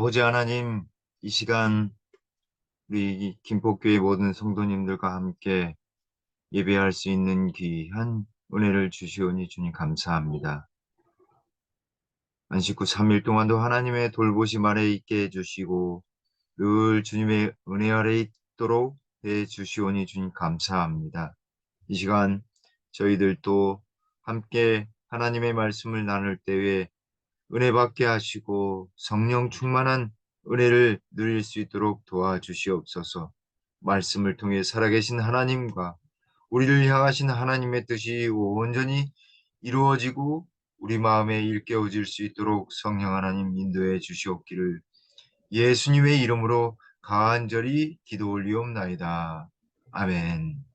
아버지 하나님, 이 시간 우리 김포교회 모든 성도님들과 함께 예배할 수 있는 귀한 은혜를 주시오니 주님 감사합니다. 안식 후 3일 동안도 하나님의 돌보심 아래 있게 해주시고 늘 주님의 은혜 아래 있도록 해주시오니 주님 감사합니다. 이 시간 저희들도 함께 하나님의 말씀을 나눌 때에 은혜 받게 하시고 성령 충만한 은혜를 누릴 수 있도록 도와주시옵소서. 말씀을 통해 살아계신 하나님과 우리를 향하신 하나님의 뜻이 온전히 이루어지고 우리 마음에 일깨워질 수 있도록 성령 하나님 인도해 주시옵기를 예수님의 이름으로 간절히 기도 올리옵나이다. 아멘.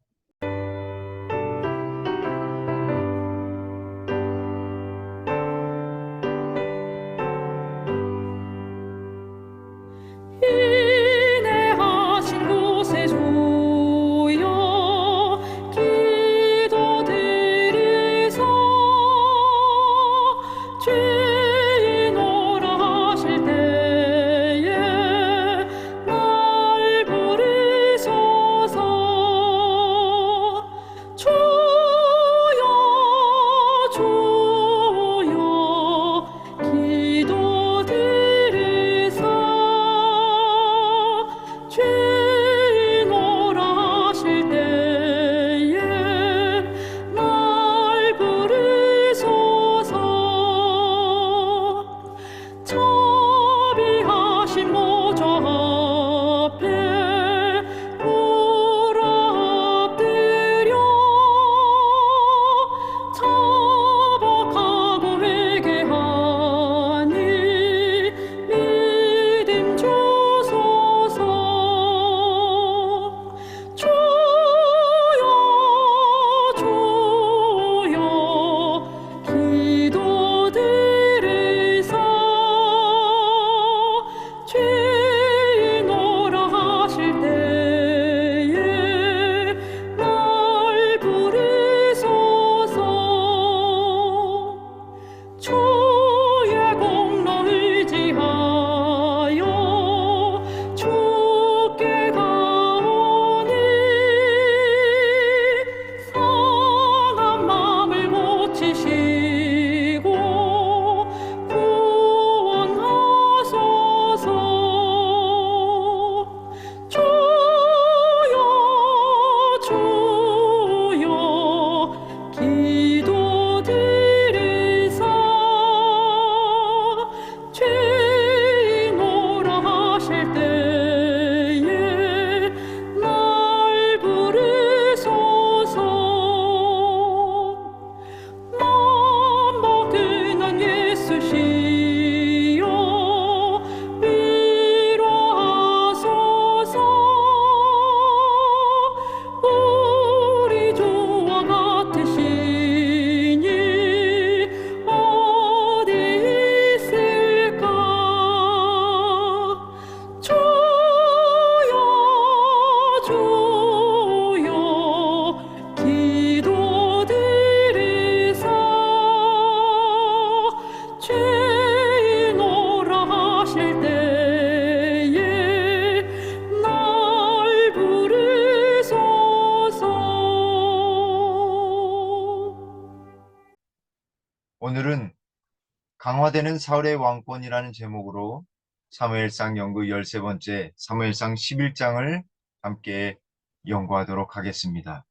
인내하신 곳에 조여 기도드리사 죄인 오라 하실 때에 날 부르소서. 주여 주여 기도드리사 죄인 오라 하실 때에 날 부르소서. 자비하신 모조 앞에 엎드려 자박하고 회개하니 믿음 주소서. 주여 주여 기도드리사 죄인 오라 하실 때에 날 부르소서. 주의 공로 의지하여 주께 가오니 상한 마음을 고치시고 구원하소서. 주여 주여 기도드리사 죄인 오라 하실 때에 날 부르소서. 맘먹은 예수시여 위로하소서. 우리 주와 같으시니 어디 있을까. 주여 주여 기도드리사 죄인 오라 하실 때에 날 부르소서. 오늘은 강화되는 사울의 왕권이라는 제목으로 사무엘상 연구 13번째 사무엘상 11장을 함께 연구하도록 하겠습니다.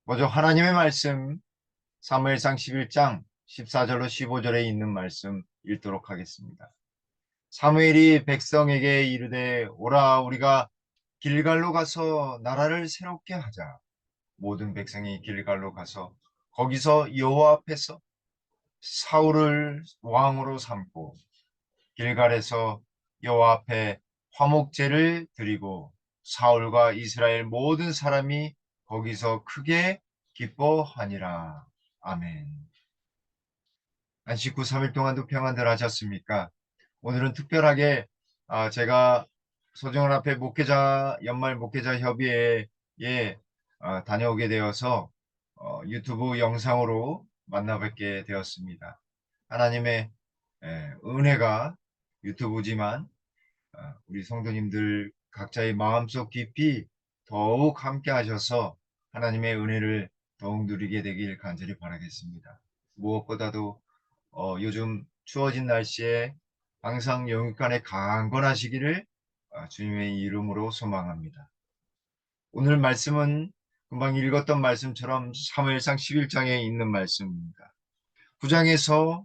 먼저 하나님의 말씀 사무엘상 11장 14절로 15절에 있는 말씀 읽도록 하겠습니다. 사무엘이 백성에게 이르되 오라 우리가 길갈로 가서 나라를 새롭게 하자. 모든 백성이 길갈로 가서 거기서 여호와 앞에서 사울을 왕으로 삼고 길갈에서 여호와 앞에 화목제를 드리고 사울과 이스라엘 모든 사람이 거기서 크게 기뻐하니라. 아멘. 안식 후 3일 동안도 평안들 하셨습니까? 오늘은 특별하게 제가 소정원 앞에 목회자 연말 목회자 협의회에 다녀오게 되어서 유튜브 영상으로 만나 뵙게 되었습니다. 하나님의 은혜가 유튜브지만 우리 성도님들 각자의 마음속 깊이 더욱 함께 하셔서 하나님의 은혜를 더욱 누리게 되길 간절히 바라겠습니다. 무엇보다도 요즘 추워진 날씨에 항상 영육간에 강건하시기를 주님의 이름으로 소망합니다. 오늘 말씀은 금방 읽었던 말씀처럼 사무엘상 11장에 있는 말씀입니다. 9장에서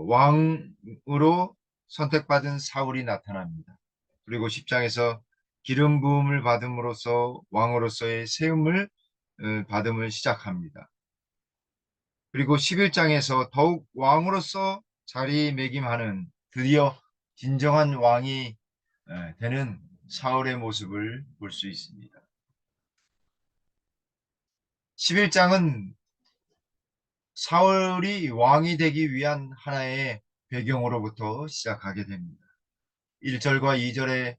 왕으로 선택받은 사울이 나타납니다. 그리고 10장에서 기름 부음을 받음으로써 왕으로서의 세움을 받음을 시작합니다. 그리고 11장에서 더욱 왕으로서 자리매김하는 드디어 진정한 왕이 되는 사울의 모습을 볼 수 있습니다. 11장은 사울이 왕이 되기 위한 하나의 배경으로부터 시작하게 됩니다. 1절과 2절에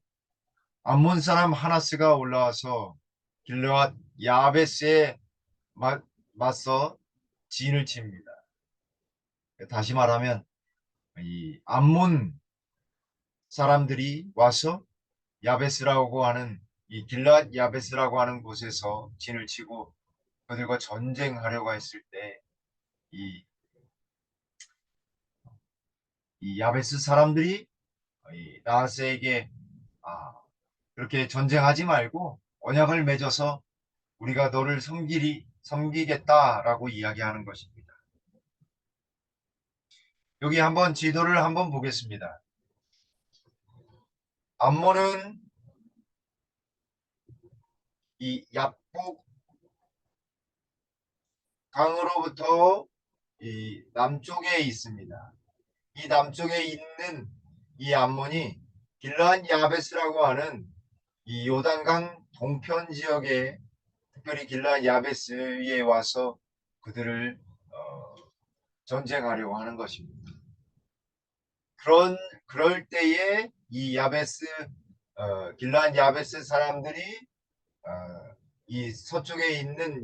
암몬 사람 하나스가 올라와서 길르앗 야베스에 맞서 진을 칩니다. 다시 말하면 이 암몬 사람들이 와서 야베스라고 하는 이 길르앗 야베스라고 하는 곳에서 진을 치고 그들과 전쟁하려고 했을 때 이 야베스 사람들이 이 나하스에게 그렇게 전쟁하지 말고 언약을 맺어서 우리가 너를 섬기겠다라고 이야기하는 것입니다. 여기 한번 지도를 한번 보겠습니다. 암몬은 이 얍복 강으로부터 이 남쪽에 있습니다. 이 남쪽에 있는 이 암몬이 길르앗 야베스라고 하는 이 요단강 동편 지역에 특별히 길르앗 야베스에 와서 그들을 전쟁하려고 하는 것입니다. 그럴 때에 이 야베스 길르앗 야베스 사람들이 이 서쪽에 있는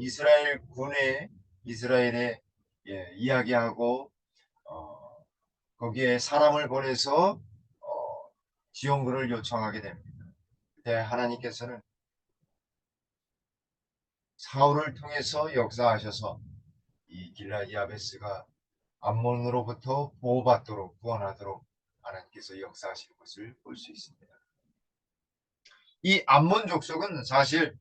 이스라엘에 이야기하고 거기에 사람을 보내서 지원군을 요청하게 됩니다. 그때 하나님께서는 사울을 통해서 역사하셔서 이 길르앗 야베스가 암몬으로부터 보호받도록 구원하도록 하나님께서 역사하시는 것을 볼 수 있습니다. 이 암몬 족속은 사실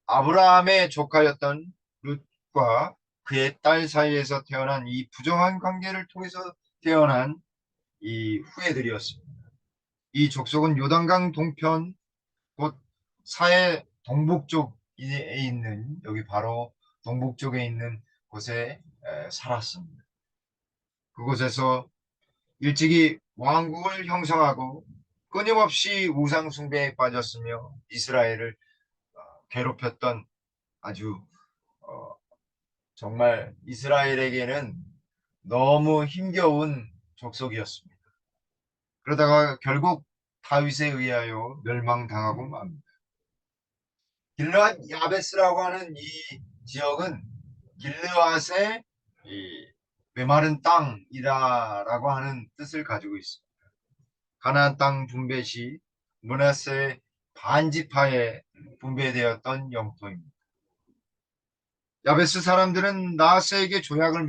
아브라함의 조카였던 룻과 그의 딸 사이에서 태어난 이 부정한 관계를 통해서 태어난 이 후예들이었습니다. 이 족속은 요단강 동편 곧 사해 동북쪽에 있는 여기 바로 동북쪽에 있는 곳에 살았습니다. 그곳에서 일찍이 왕국을 형성하고 끊임없이 우상 숭배에 빠졌으며 이스라엘을 괴롭혔던 아주 정말 이스라엘에게는 너무 힘겨운 족속이었습니다. 그러다가 결국 다윗에 의하여 멸망당하고 맙니다. 길르앗 야베스라고 하는 이 지역은 길르앗의 이 메마른 땅이다라고 하는 뜻을 가지고 있습니다. 가나안 땅 분배 시 므낫세 반지파에 분배되었던 영토입니다. 야베스 사람들은 나하스에게 조약을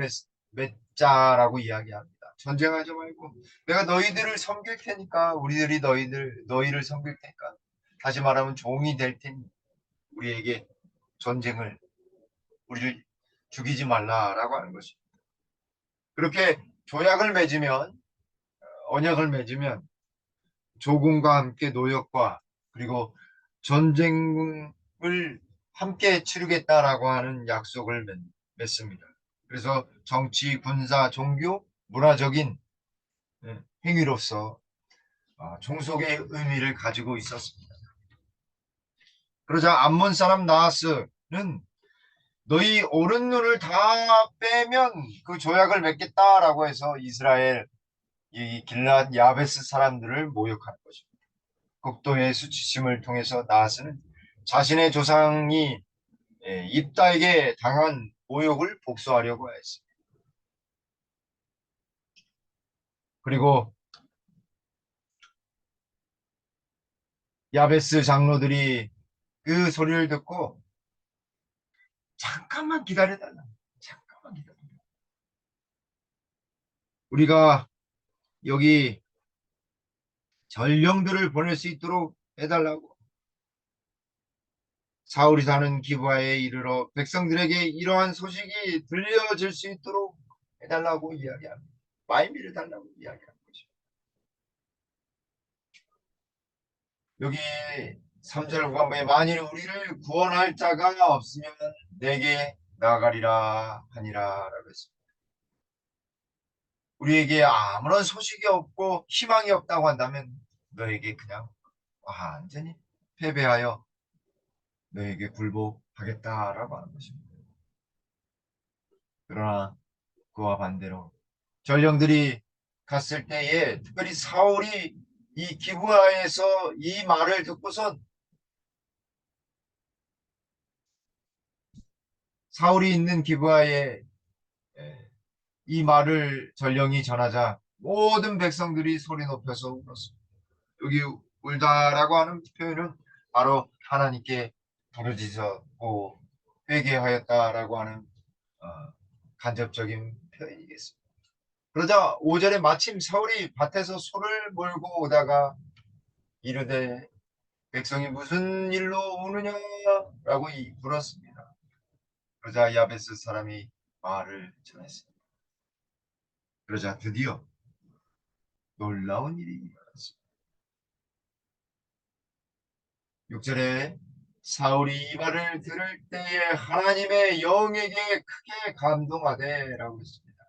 맺자라고 이야기합니다. 전쟁하지 말고 내가 너희들을 섬길 테니까 우리들이 너희를 섬길 테니까 다시 말하면 종이 될 테니 우리에게 우리를 죽이지 말라라고 하는 것입니다. 그렇게 언약을 맺으면 조공과 함께 노역과 그리고 전쟁을 함께 치르겠다라고 하는 약속을 맺습니다. 그래서 정치, 군사, 종교, 문화적인 행위로서 종속의 의미를 가지고 있었습니다. 그러자 암몬 사람 나하스는 너희 오른 눈을 다 빼면 그 조약을 맺겠다라고 해서 이스라엘 이 길르앗 야베스 사람들을 모욕하는 것입니다. 극도의 수치심을 통해서 나하스는 자신의 조상이 입다에게 당한 모욕을 복수하려고 했습니다. 그리고 야베스 장로들이 그 소리를 듣고 잠깐만 기다려달라. 잠깐만 기다려. 우리가 여기 전령들을 보낼 수 있도록 해달라고. 사울이 사는 기브아에 이르러 백성들에게 이러한 소식이 들려질 수 있도록 해달라고 이야기합니다. 말미를 달라고 이야기하는 거죠. 여기 3절 후반부에 만일 우리를 구원할 자가 없으면 내게 나아가리라 하니라 라고 했습니다. 우리에게 아무런 소식이 없고 희망이 없다고 한다면 너에게 그냥 완전히 패배하여 너에게 굴복하겠다라고 하는 것입니다. 그러나 그와 반대로 전령들이 갔을 때에 특별히 사울이 이 기브아에서 이 말을 듣고선 사울이 있는 기브아에 이 말을 전령이 전하자 모든 백성들이 소리 높여서 울었습니다. 여기 울다라고 하는 표현은 바로 하나님께 부르짖었고 회개하였다라고 하는 어, 간접적인 표현이겠습니다. 그러자 5절에 마침 사울이 밭에서 소를 몰고 오다가 이르되 백성이 무슨 일로 우느냐라고 물었습니다. 그러자 야베스 사람이 말을 전했습니다. 그러자 드디어 놀라운 일이 일어났습니다. 6절에 사울이 이 말을 들을 때에 하나님의 영에게 크게 감동하되라고 했습니다.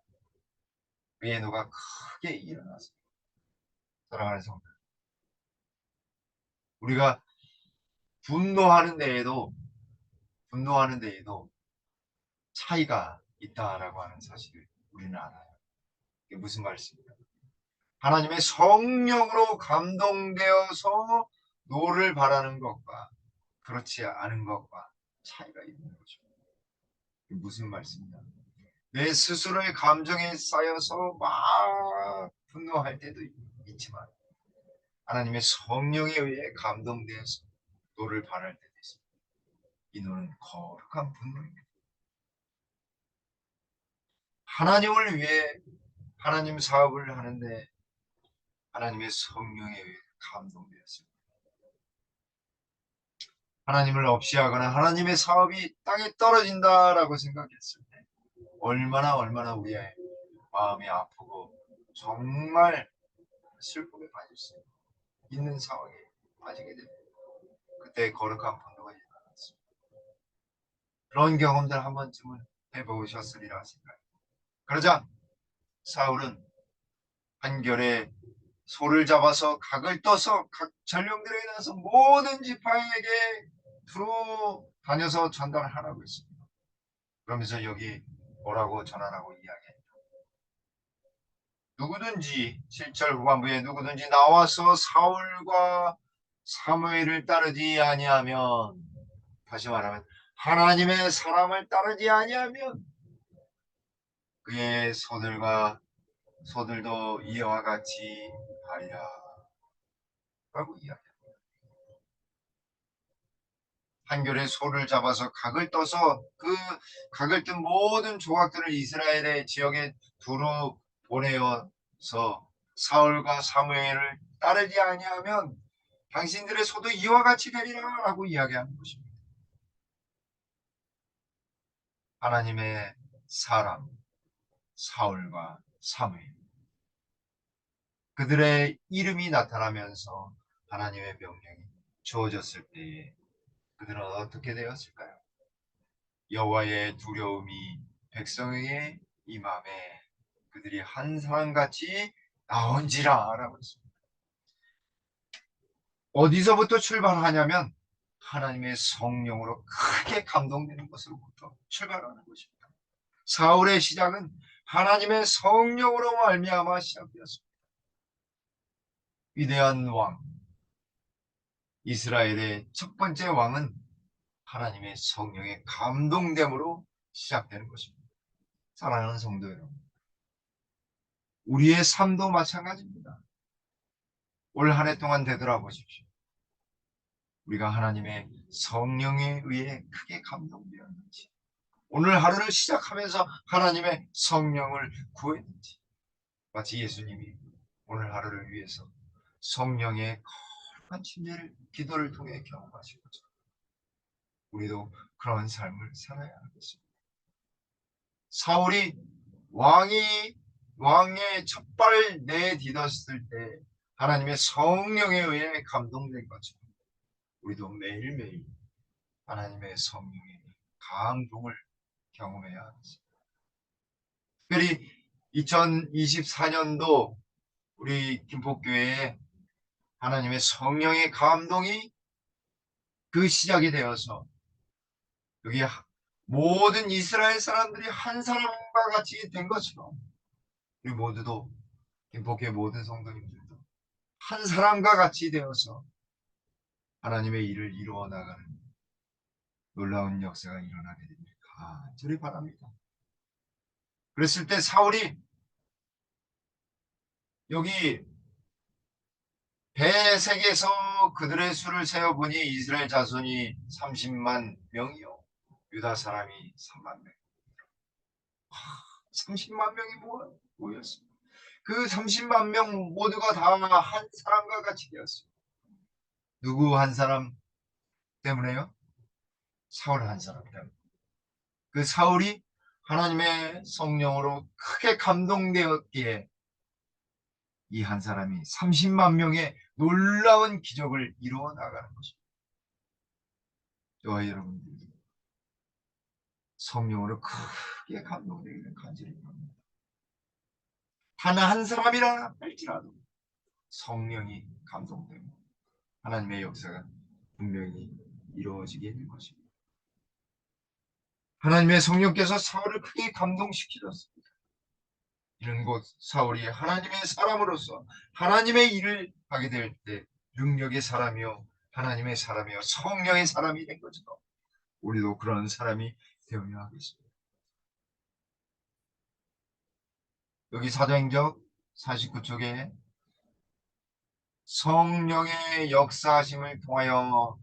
그의 노가 크게 일어났습니다. 사랑하는 성도, 우리가 분노하는 데에도 차이가 있다라고 하는 사실을 우리는 알아요. 이게 무슨 말씀입니까? 하나님의 성령으로 감동되어서 노를 바라는 것과 그렇지 않은 것과 차이가 있는 거죠. 이게 무슨 말씀이냐? 내 스스로의 감정에 쌓여서 막 분노할 때도 있지만 하나님의 성령에 의해 감동되어서 노를 바랄 때도 있습니다. 이 노는 거룩한 분노입니다. 하나님을 위해 하나님 사업을 하는데 하나님의 성령에 의해 감동되었습니다. 하나님을 없이 하거나 하나님의 사업이 땅에 떨어진다라고 생각했을 때 얼마나 우리의 마음이 아프고 정말 슬픔에 빠질 수 있는 상황에 빠지게 됩니다. 그때 거룩한 분노가 일어났습니다. 그런 경험들 한 번쯤은 해보셨으리라 생각합니다. 그러자 사울은 한결에 소를 잡아서 각을 떠서 각 전령들에게 나서 모든 지파에게 두루 다녀서 전달을 하라고 했습니다. 그러면서 여기 뭐라고 전하라고 이야기합니다. 누구든지 7절 후반부에 누구든지 나와서 사울과 사무엘을 따르지 아니하면, 다시 말하면 하나님의 사람을 따르지 아니하면 그의 소들도 이와 같이 하리라 라고 이야기합니다. 한결에 소를 잡아서 각을 떠서 그 각을 뜬 모든 조각들을 이스라엘의 지역에 두루 보내어서 사울과 사무엘을 따르지 아니하면 당신들의 소도 이와 같이 되리라 라고 이야기하는 것입니다. 하나님의 사람 사울과 사무엘, 그들의 이름이 나타나면서 하나님의 명령이 주어졌을 때에 그들은 어떻게 되었을까요? 여호와의 두려움이 백성에게 임함에 그들이 한 사람같이 나온지라 라고 했습니다. 어디서부터 출발하냐면 하나님의 성령으로 크게 감동되는 것으로부터 출발하는 것입니다. 사울의 시작은 하나님의 성령으로 말미암아 시작되었습니다. 위대한 왕, 이스라엘의 첫 번째 왕은 하나님의 성령의 감동됨으로 시작되는 것입니다. 사랑하는 성도 여러분, 우리의 삶도 마찬가지입니다. 올 한 해 동안 되돌아보십시오. 우리가 하나님의 성령에 의해 크게 감동되었는지, 오늘 하루를 시작하면서 하나님의 성령을 구했는지, 마치 예수님이 오늘 하루를 위해서 성령의 거룩한 침례를 기도를 통해 경험하신 것처럼 우리도 그런 삶을 살아야 하겠습니다. 사울이 왕의 첫발 내딛었을 때 하나님의 성령에 의해 감동된 것처럼 우리도 매일매일 하나님의 성령의 감동을 경험해야 하겠습니다. 특별히 2024년도 우리 김포교회에 하나님의 성령의 감동이 그 시작이 되어서 여기 모든 이스라엘 사람들이 한 사람과 같이 된 것처럼 우리 모두도 김포교회 모든 성도님들도 한 사람과 같이 되어서 하나님의 일을 이루어 나가는 놀라운 역사가 일어나게 되길 간절히 바랍니다. 그랬을 때 사울이 여기 배색에서 그들의 수를 세어보니 이스라엘 자손이 30만 명이요 유다 사람이 3만 명. 30만 명이 모였습니다. 그 30만 명 모두가 다 한 사람과 같이 되었습니다. 누구 한 사람 때문에요? 사울 한 사람 때문에. 그 사울이 하나님의 성령으로 크게 감동되었기에 이 한 사람이 30만 명의 놀라운 기적을 이루어 나가는 것입니다. 저와 여러분들이 성령으로 크게 감동되기를 간절히 바랍니다. 단 한 사람이라 할지라도 성령이 감동되고 하나님의 역사가 분명히 이루어지게 될 것입니다. 하나님의 성령께서 사울을 크게 감동시키셨습니다. 이런 곳 사울이 하나님의 사람으로서 하나님의 일을 하게 될 때 능력의 사람이요 하나님의 사람이요 성령의 사람이 된 것처럼 우리도 그런 사람이 되어야 하겠습니다. 여기 사도행전 49쪽에 성령의 역사하심을 통하여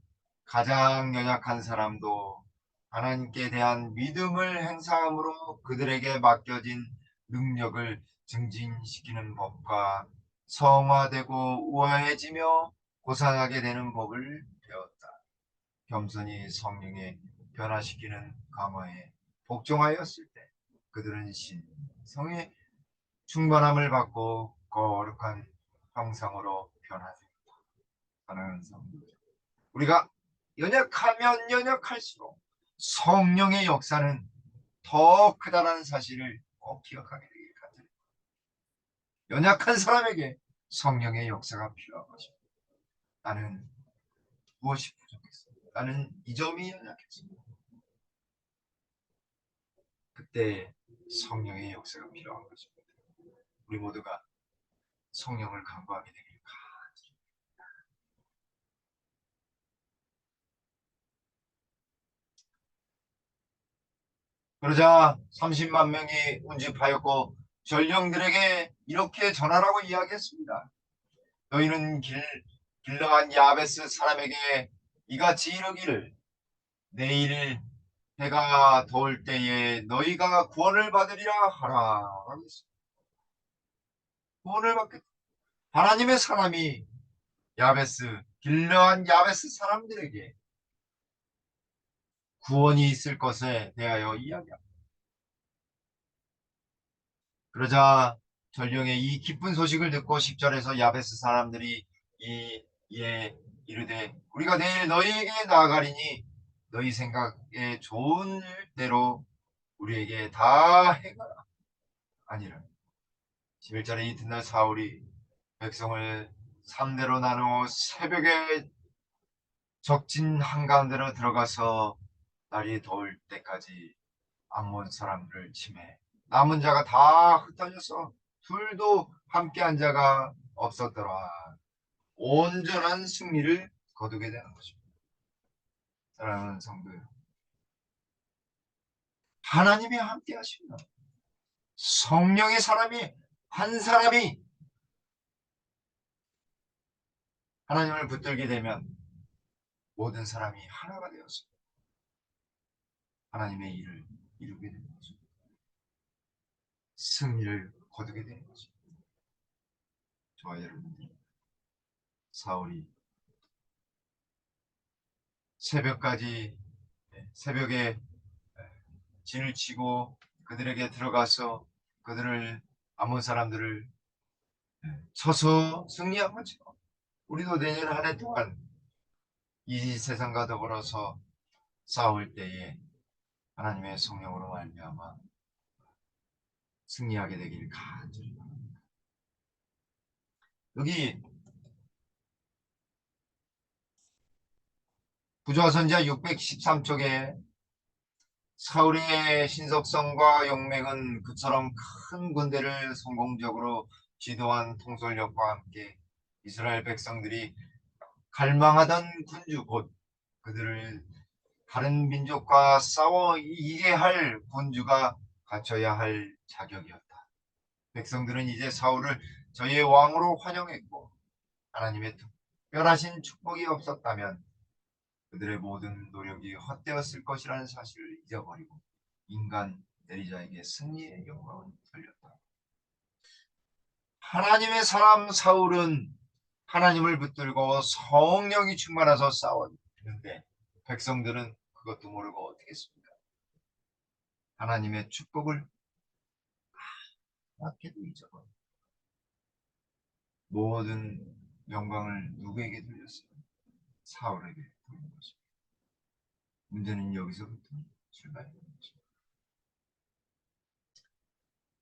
가장 연약한 사람도 하나님께 대한 믿음을 행사함으로 그들에게 맡겨진 능력을 증진시키는 법과 성화되고 우아해지며 고상하게 되는 법을 배웠다. 겸손히 성령에 변화시키는 강화에 복종하였을 때 그들은 신성의 충만함을 받고 거룩한 형상으로 변화됩니다. 사랑하는 성도, 우리가 연약하면 연약할수록 성령의 역사는 더 크다는 사실을 꼭 기억하게 되길 바랍니다. 연약한 사람에게 성령의 역사가 필요한 것입니다. 나는 무엇이 부족했습니다. 나는 이 점이 연약했습니다. 그때 성령의 역사가 필요한 것입니다. 우리 모두가 성령을 간구하게 되길 간절히. 그러자 30만 명이 운집하였고 전령들에게 이렇게 전하라고 이야기했습니다. 너희는 길러한 야베스 사람에게 이같이 이르기를 내일 해가 더울 때에 너희가 구원을 받으리라 하라. 구원을 받겠다. 하나님의 사람이 길러한 야베스 사람들에게 구원이 있을 것에 대하여 이야기합니다. 그러자 전령의 이 기쁜 소식을 듣고 10절에서 야베스 사람들이 이에 이르되 우리가 내일 너희에게 나아가리니 너희 생각에 좋은 대로 우리에게 다 행하라. 아니라 11절에 이튿날 사울이 백성을 3대로 나누어 새벽에 적진 한가운데로 들어가서 날이 더울 때까지 암몬 사람들을 침해 남은 자가 다 흩어져서 둘도 함께한 자가 없었더라. 온전한 승리를 거두게 되는 것입니다. 사랑하는 성도요, 하나님이 함께 하시면 성령의 사람이 한 사람이 하나님을 붙들게 되면 모든 사람이 하나가 되어서 하나님의 일을 이루게 되는 거죠. 승리를 거두게 되는 거죠. 저와 여러분들, 사울이 새벽까지, 새벽에 진을 치고 그들에게 들어가서 그들을, 아몬 사람들을 쳐서 승리한 거죠. 우리도 내년 한 해 동안 이 세상과 더불어서 싸울 때에 하나님의 성령으로 말미암아 승리하게 되길 간절히 바랍니다. 여기 부조선지자 613쪽에 사울의 신속성과 용맹은 그처럼 큰 군대를 성공적으로 지도한 통솔력과 함께 이스라엘 백성들이 갈망하던 군주, 곧 그들을 다른 민족과 싸워 이기게 할 군주가 갖춰야 할 자격이었다. 백성들은 이제 사울을 저희의 왕으로 환영했고 하나님의 특별하신 축복이 없었다면 그들의 모든 노력이 헛되었을 것이라는 사실을 잊어버리고 인간 내리자에게 승리의 영광을 돌렸다. 하나님의 사람 사울은 하나님을 붙들고 성령이 충만해서 싸웠는데 백성들은 그것도 모르고 어떻게 했습니까? 하나님의 축복을 하나님께도 잊어버려 모든 영광을 누구에게 돌렸어요? 사울에게 돌린 것입니다. 문제는 여기서부터 출발되는 것입니다.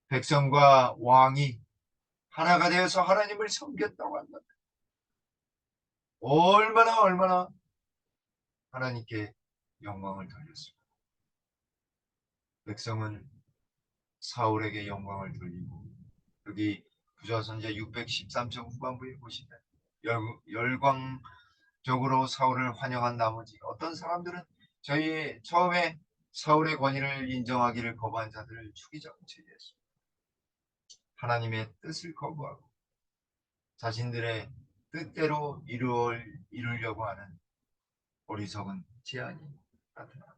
백성과 왕이 하나가 되어서 하나님을 섬겼다고 한다. 얼마나 하나님께 영광을 돌렸습니다. 백성은 사울에게 영광을 돌리고 여기 부조선제 613쪽 후반부에 보시면 열광적으로 사울을 환영한 나머지 어떤 사람들은 저희 처음에 사울의 권위를 인정하기를 거부한 자들을 추기자로 처리했습니다. 하나님의 뜻을 거부하고 자신들의 뜻대로 이루려고 하는 어리석은 제안이 나타납니다.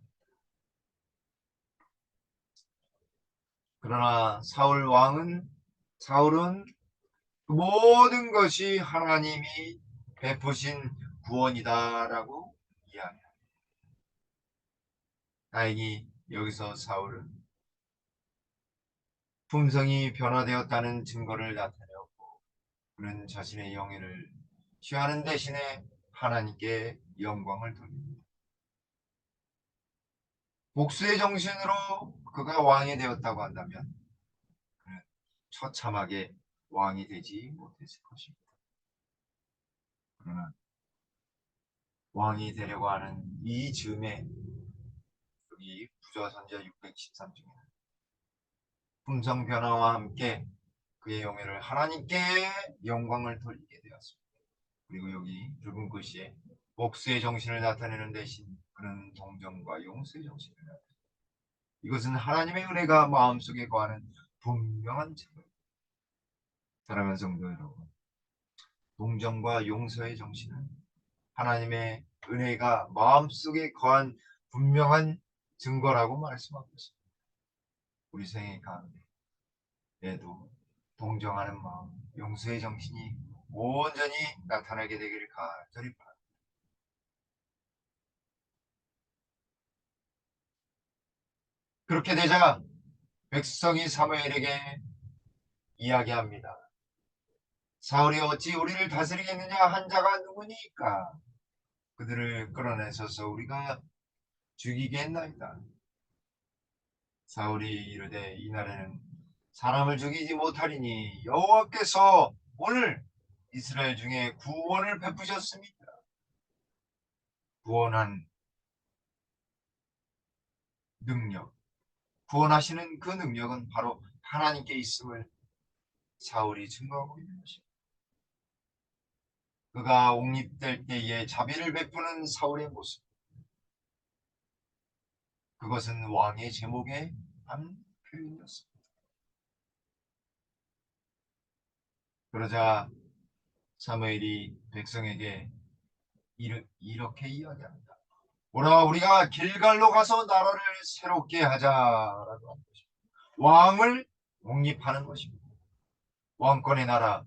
그러나 사울은 그 모든 것이 하나님이 베푸신 구원이다라고 이야기합니다. 다행히 여기서 사울은 품성이 변화되었다는 증거를 나타내었고 그는 자신의 영예를 취하는 대신에 하나님께 영광을 돌립니다. 복수의 정신으로 그가 왕이 되었다고 한다면 그는 처참하게 왕이 되지 못했을 것입니다. 그러나 왕이 되려고 하는 이 즈음에 여기 부조선지자 613쪽에 품성 변화와 함께 그의 영예를 하나님께 영광을 돌리게 되었습니다. 그리고 여기 붉은 글씨에 복수의 정신을 나타내는 대신 그는 동정과 용서의 정신을 나타냅니다. 이것은 하나님의 은혜가 마음속에 거하는 분명한 증거입니다. 사랑하는 성도 여러분, 동정과 용서의 정신은 하나님의 은혜가 마음속에 거한 분명한 증거라고 말씀하고 있습니다. 우리 생애 가운데에도 동정하는 마음, 용서의 정신이 온전히 나타나게 되기를 간절히 바랍니다. 그렇게 되자 백성이 사무엘에게 이야기합니다. 사울이 어찌 우리를 다스리겠느냐 한 자가 누구니까 그들을 끌어내서서 우리가 죽이겠나이다. 사울이 이르되 이날에는 사람을 죽이지 못하리니 여호와께서 오늘 이스라엘 중에 구원을 베푸셨습니다. 구원한 능력, 구원하시는 그 능력은 바로 하나님께 있음을 사울이 증거하고 있는 것입니다. 그가 옹립될 때에 자비를 베푸는 사울의 모습, 그것은 왕의 제목의 한 표현이었습니다. 그러자 사무엘이 백성에게 이렇게 이야기합니다. 오라 우리가 길갈로 가서 나라를 새롭게 하자라고 하는 것입니다. 왕을 독립하는 것입니다. 왕권의 나라,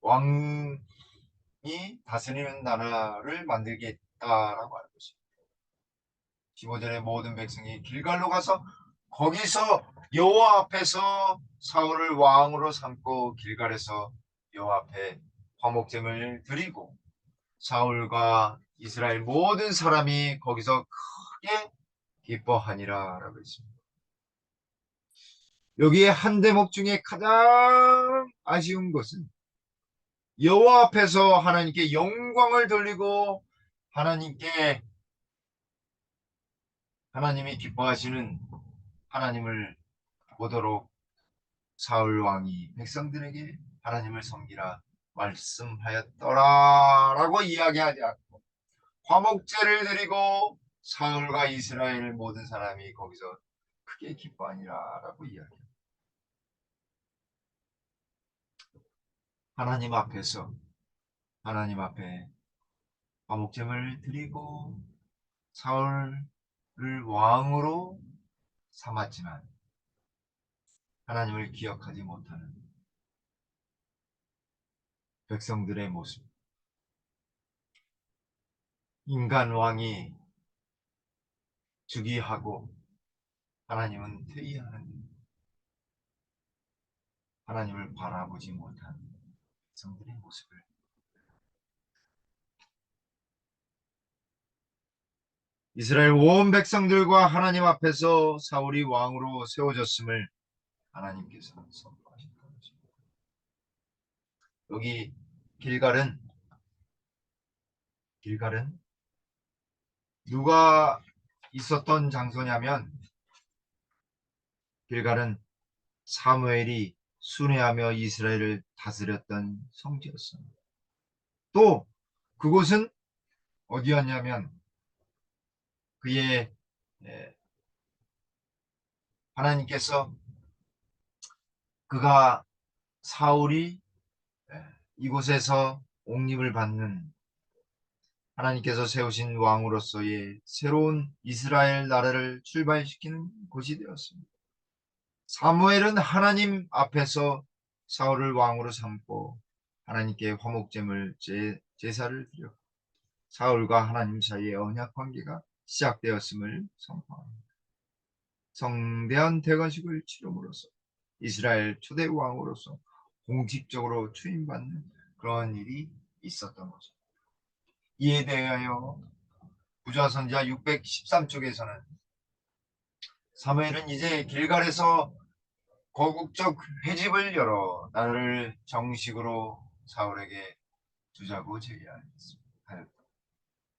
왕이 다스리는 나라를 만들겠다라고 하는 것입니다. 15절에 모든 백성이 길갈로 가서 거기서 여호와 앞에서 사울을 왕으로 삼고 길갈에서 여호와 앞에 화목제물을 드리고 사울과 이스라엘 모든 사람이 거기서 크게 기뻐하니라라고 했습니다. 여기에 한 대목 중에 가장 아쉬운 것은 여호와 앞에서 하나님께 영광을 돌리고 하나님께 하나님이 기뻐하시는 하나님을 보도록 사울 왕이 백성들에게 하나님을 섬기라 말씀하였더라라고 이야기하지 않고 화목제를 드리고 사울과 이스라엘 모든 사람이 거기서 크게 기뻐하니라라고 이야기합니다. 하나님 앞에서 하나님 앞에 화목제물을 드리고 사울을 왕으로 삼았지만 하나님을 기억하지 못하는 백성들의 모습. 인간 왕이 즉위하고 하나님은 퇴위하는 하나님을 바라보지 못한 백성들의 모습을 이스라엘 온 백성들과 하나님 앞에서 사울이 왕으로 세워졌음을 하나님께서 선포하셨던 것입니다. 여기 길갈은 누가 있었던 장소냐면 길갈은 사무엘이 순회하며 이스라엘을 다스렸던 성지였습니다. 또 그곳은 어디였냐면 그의 하나님께서 그가 사울이 이곳에서 옹립을 받는 하나님께서 세우신 왕으로서의 새로운 이스라엘 나라를 출발시키는 곳이 되었습니다. 사무엘은 하나님 앞에서 사울을 왕으로 삼고 하나님께 화목제물 제사를 드렸고 사울과 하나님 사이의 언약 관계가 시작되었음을 선포합니다. 성대한 대관식을 치름으로써 이스라엘 초대 왕으로서 공식적으로 추임받는 그런 일이 있었던 거죠. 이에 대하여 부좌선지자 613쪽에서는 사무엘은 이제 길갈에서 거국적 회집을 열어 나를 정식으로 사울에게 주자고 제의하였습니다.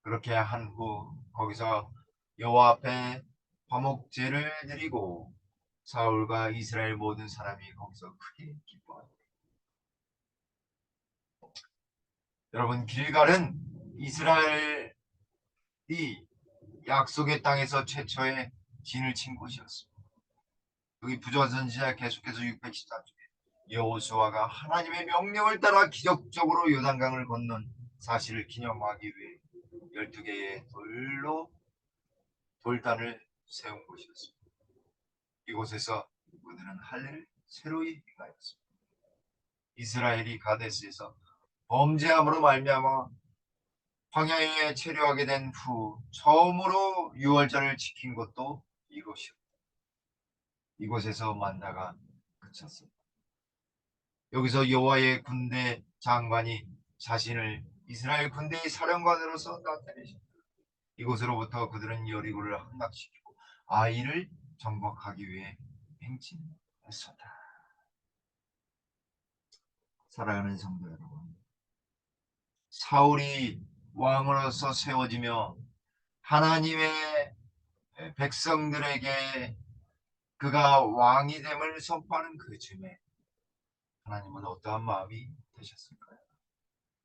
그렇게 한 후 거기서 여호와 앞에 화목제를 드리고 사울과 이스라엘 모든 사람이 거기서 크게 기뻐합니다. 여러분 길갈은 이스라엘이 약속의 땅에서 최초의 진을 친 곳이었습니다. 여기 부조선지자 계속해서 614쪽에 여호수아가 하나님의 명령을 따라 기적적으로 요단강을 건넌 사실을 기념하기 위해 12개의 돌단을 세운 곳이었습니다. 이곳에서 그들은 할례를 새로이 행하였습니다. 이스라엘이 가데스에서 범죄함으로 말미암아 광야에 체류하게 된 후 처음으로 유월절을 지킨 것도 이곳이었다. 이곳에서 만나가 그쳤습니다. 여기서 여호와의 군대 장관이 자신을 이스라엘 군대의 사령관으로서 나타내셨다. 이곳으로부터 그들은 여리고를 함락시키고 아이를 정복하기 위해 행진했었다. 사랑하는 성도 여러분, 사울이 왕으로서 세워지며 하나님의 백성들에게 그가 왕이 됨을 선포하는 그 즈음에 하나님은 어떠한 마음이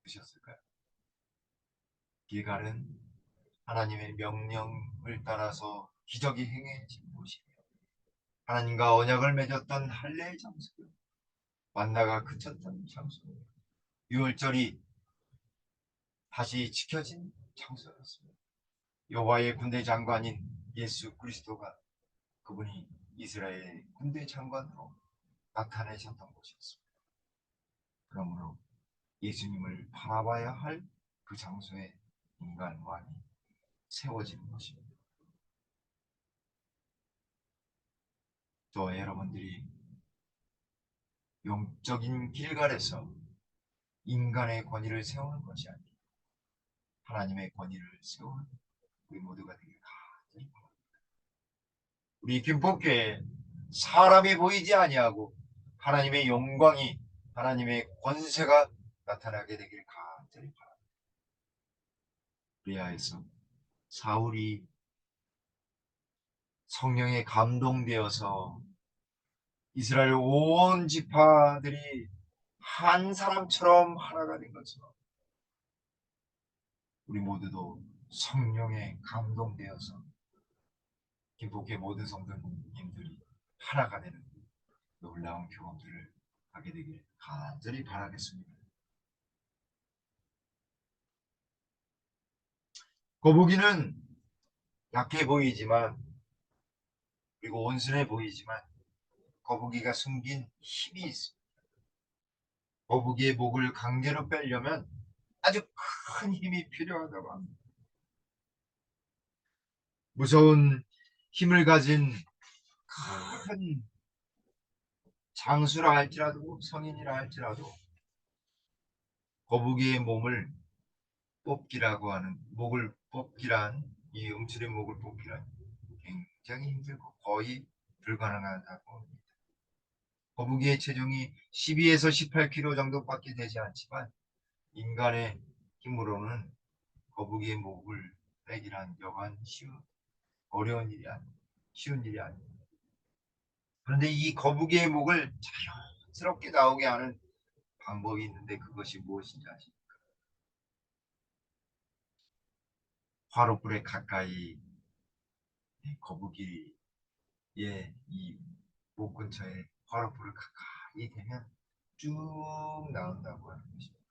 드셨을까요? 길갈은 하나님의 명령을 따라서 기적이 행해진 곳이며 하나님과 언약을 맺었던 할례의 장소요, 만나가 그쳤던 장소요, 유월절이 다시 지켜진 장소였습니다. 여호와의 군대 장관인 예수 그리스도가 그분이 이스라엘 군대 장관으로 나타내셨던 곳이었습니다. 그러므로 예수님을 바라봐야 할 그 장소에 인간 왕이 세워지는 것입니다. 또 여러분들이 영적인 길갈에서 인간의 권위를 세우는 것이 아니라 하나님의 권위를 세우는 우리 모두가 되길 간절히 바랍니다. 우리 김포교회 사람이 보이지 아니하고 하나님의 영광이, 하나님의 권세가 나타나게 되길 간절히 바랍니다. 리아에서 사울이 성령에 감동되어서 이스라엘 온 지파들이 한 사람처럼 하나가 된 것처럼 우리 모두도 성령에 감동되어서 김포교회 모든 성도님들이 하나가 되는 놀라운 경험들을 하게 되길 간절히 바라겠습니다. 거북이는 약해 보이지만, 그리고 온순해 보이지만 거북이가 숨긴 힘이 있습니다. 거북이의 목을 강제로 빼려면 아주 큰 힘이 필요하다고 합니다. 무서운 힘을 가진 큰 장수라 할지라도, 성인이라 할지라도 거북이의 몸을 뽑기라고 하는, 목을 뽑기란, 이 움츠린 목을 뽑기란 굉장히 힘들고 거의 불가능하다고 합니다. 거북이의 체중이 12에서 18kg 정도밖에 되지 않지만 인간의 힘으로는 거북이의 목을 빼기란 여간 어려운 일이 아닙니다. 쉬운 일이 아닙니다. 그런데 이 거북이의 목을 자연스럽게 나오게 하는 방법이 있는데 그것이 무엇인지 아십니까? 화롯불에 가까이 거북이의 이 목 근처에 화롯불을 가까이 대면 쭉 나온다고 하는 것입니다.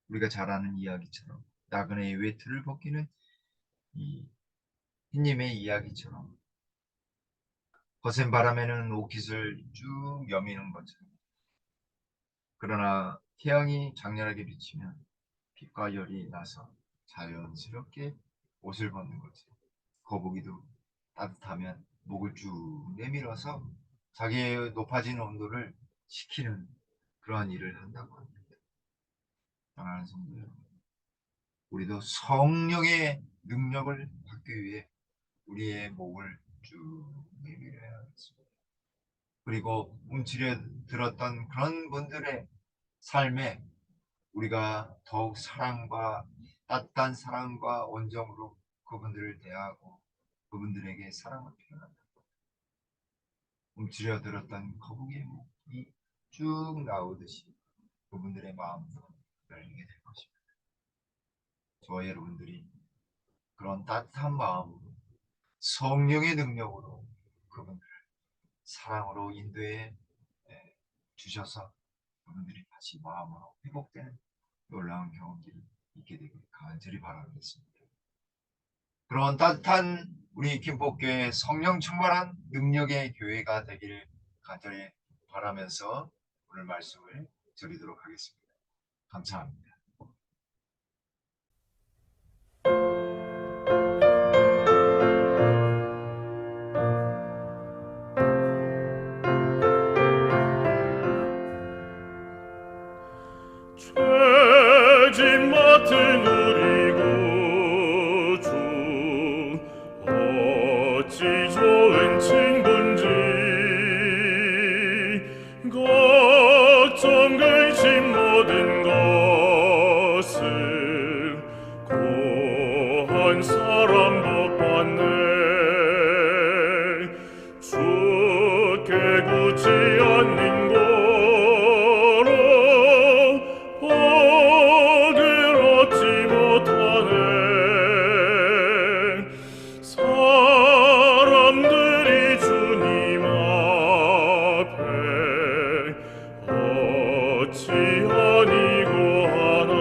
우리가 잘 아는 이야기처럼, 나그네의 외투를 벗기는 이 흰님의 이야기처럼, 거센 바람에는 옷깃을 쭉 여미는 것처럼, 그러나 태양이 장렬하게 비치면 빛과 열이 나서 자연스럽게 옷을 벗는 것처럼 거북이도 따뜻하면 목을 쭉 내밀어서 자기의 높아진 온도를 식히는 그러한 일을 한다고 합니다. 사랑하는 성도 여러분, 우리도 성령의 능력을 받기 위해 우리의 목을 쭉 내밀어야 하겠습니다. 그리고 움츠려 들었던 그런 분들의 삶에 우리가 더욱 사랑과, 따뜻한 사랑과 온정으로 그분들을 대하고 그분들에게 사랑을 표현한다. 움츠려 들었던 거북이의 목이 쭉 나오듯이 그분들의 마음도 열리게 될 것입니다. 저와 여러분들이 그런 따뜻한 마음으로, 성령의 능력으로 그분들을 사랑으로 인도해 주셔서 그분들이 다시 마음으로 회복되는 놀라운 경험들이 있게 되길 간절히 바라겠습니다. 그런 따뜻한 우리 김포교회 성령 충만한 능력의 교회가 되기를 간절히 바라면서 오늘 말씀을 드리도록 하겠습니다. 감사합니다. 죄짐 맡은 우리 구주 어찌 좋은 친구인지 걱정 근심 모든 것을 고한 사람 덕받네 주께 굳이 않는 어찌 아니고 하나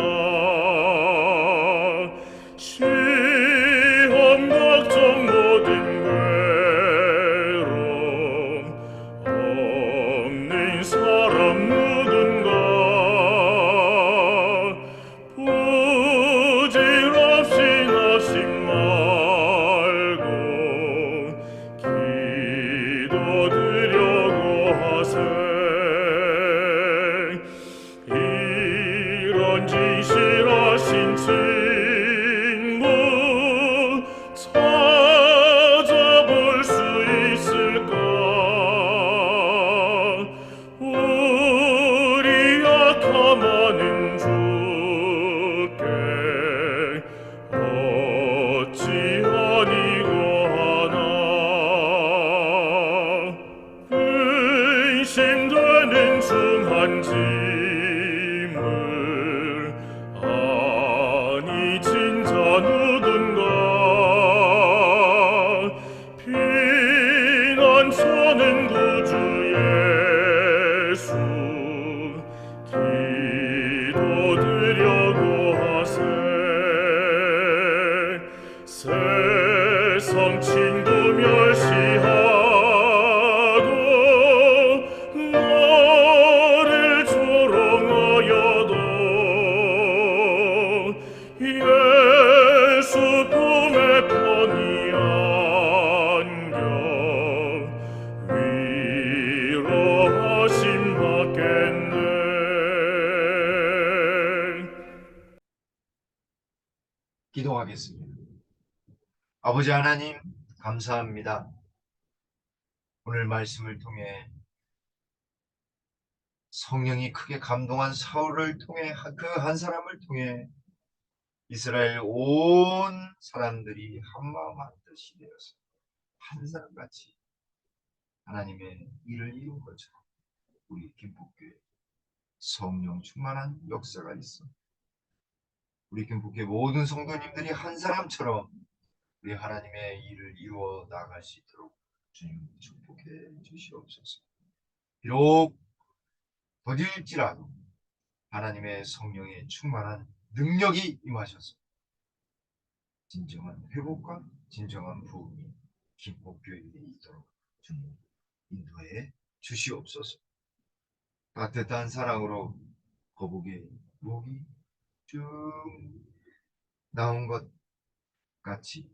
어찌 아니고 하나 의심되는 중한 짐을 아니 진짜 누군가 피난처는 구주 예수 기도드려고 하세 세상 친구 멸시하고 나를 조롱하여도 예수 품에 편히 안겨 위로하심 받겠네. 기도하겠습니다. 아버지 하나님, 감사합니다. 오늘 말씀을 통해 성령이 크게 감동한 사울을 통해 그 한 사람을 통해 이스라엘 온 사람들이 한마음 한뜻이 되어서 한 사람같이 하나님의 일을 이룬 것처럼 우리 김포교회 성령 충만한 역사가 있어 우리 김포교회 모든 성도님들이 한 사람처럼 우리 하나님의 일을 이루어 나갈 수 있도록 주님 축복해 주시옵소서. 비록 더딜지라도 하나님의 성령의 충만한 능력이 임하셔서 진정한 회복과 진정한 부흥이 김포교회에 있도록 주님 인도해 주시옵소서. 따뜻한 사랑으로 거북의 목이 쭉 나온 것 같이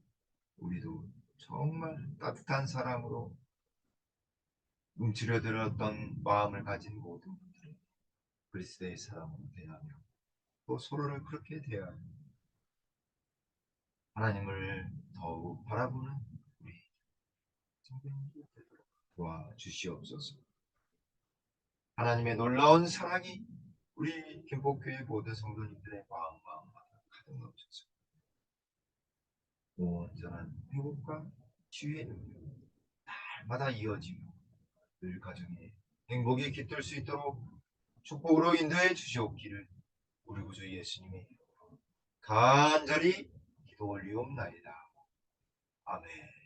우리도 정말 따뜻한 사랑으로 움츠려들었던 마음을 가진 모든 분들이 그리스도의 사랑으로 대하며 또 서로를 그렇게 대하며 하나님을 더욱 바라보는 우리 성도님들 되도록 도와주시옵소서. 하나님의 놀라운 사랑이 우리 김포교회 모든 성도님들의 마음마다 가득 넘쳐서 온전한 회복과 치유의 능력 날마다 이어지며 늘 가정에 행복이 깃들 수 있도록 축복으로 인도해 주시옵기를 우리 구주 예수님의 이름으로 간절히 기도 올리옵나이다. 아멘.